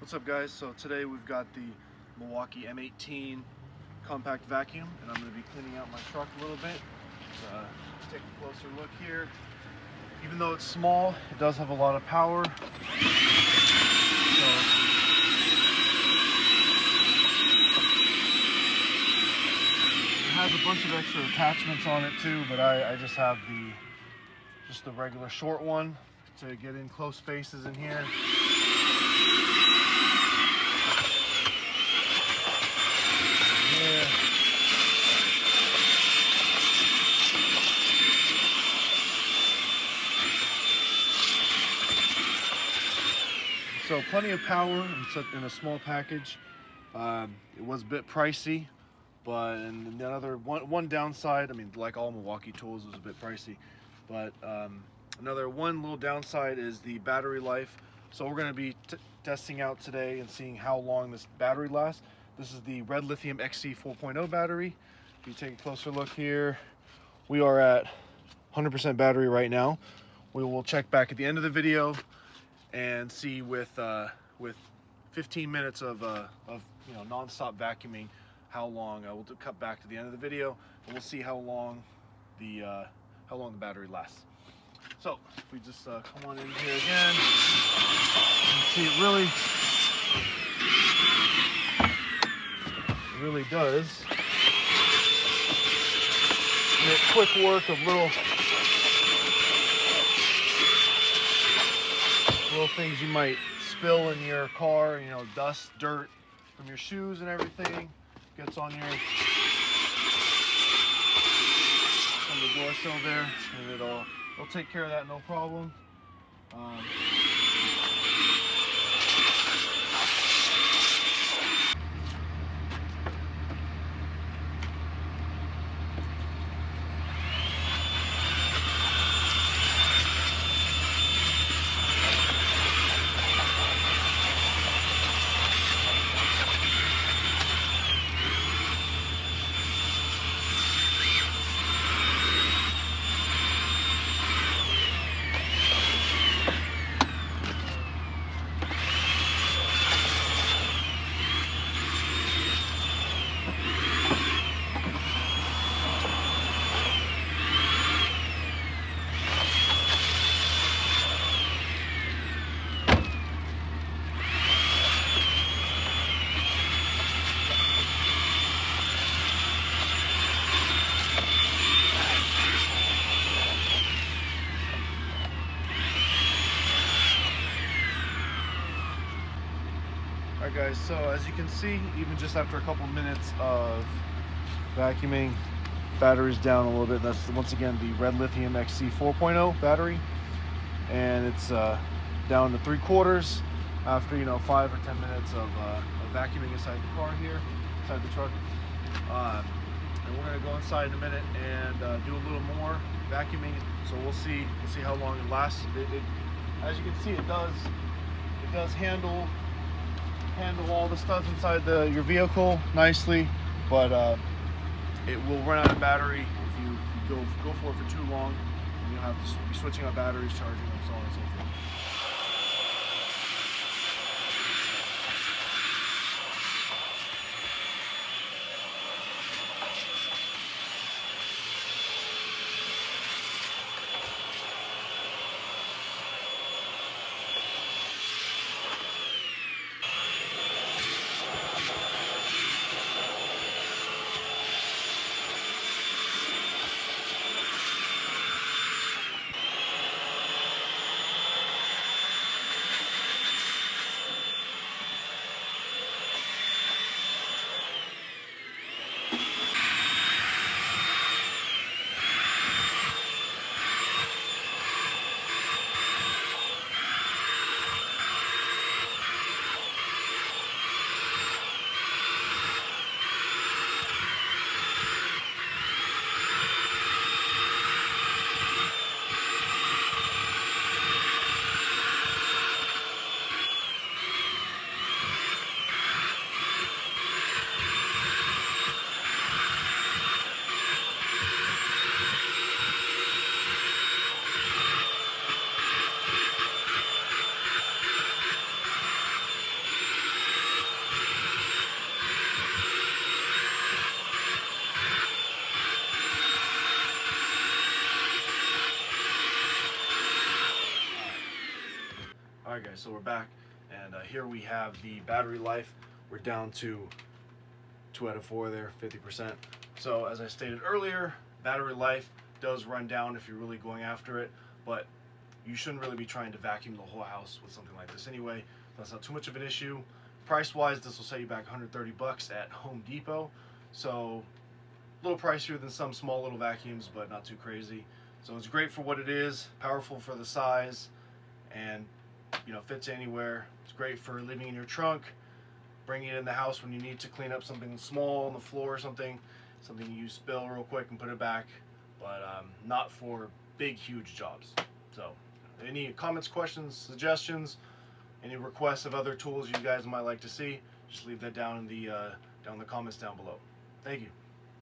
What's up, guys? So today we've got the Milwaukee M18 compact vacuum, and I'm going to be cleaning out my truck a little bit. Let's take a closer look here. Even though it's small, it does have a lot of power. So it has a bunch of extra attachments on it too, but I just have the regular short one to get in close spaces in here. So plenty of power in a small package. It was a bit pricey, but and another one downside, I mean, like all Milwaukee tools, it was a bit pricey, but another one little downside is the battery life. So we're going to be testing out today and seeing how long this battery lasts. This is the red lithium XC 4.0 battery. If you take a closer look here, we are at 100% battery right now. We will check back at the end of the video and see with 15 minutes of non-stop vacuuming how long. We'll cut back to the end of the video and we'll see how long the battery lasts. So if we just come on in here again, you can see it really does make quick work of little things you might spill in your car, dust, dirt from your shoes and everything gets on the door sill there, and it'll take care of that, no problem. Alright guys, so as you can see, even just after a couple minutes of vacuuming, battery's down a little bit. That's once again the red lithium XC 4.0 battery, and it's down to 3/4 after 5 or 10 minutes of vacuuming inside the car here, inside the truck. And we're gonna go inside in a minute and do a little more vacuuming. So we'll see how long it lasts. As you can see, it does handle all the stuff inside your vehicle nicely, but it will run out of battery if you go for it for too long, and you'll have to be switching out batteries, charging them, so on and so forth. Alright guys, so we're back, and here we have the battery life. We're down to 2 out of 4 there, 50%. So as I stated earlier, battery life does run down if you're really going after it, but you shouldn't really be trying to vacuum the whole house with something like this anyway. That's not too much of an issue. Price wise, this will set you back 130 bucks at Home Depot. So a little pricier than some small little vacuums, but not too crazy. So it's great for what it is, powerful for the size, and you know, fits anywhere. It's great for leaving in your trunk, bringing it in the house when you need to clean up something small on the floor or something you spill real quick and put it back, but not for big, huge jobs. So any comments, questions, suggestions, any requests of other tools you guys might like to see, just leave that down in the comments down below. Thank you.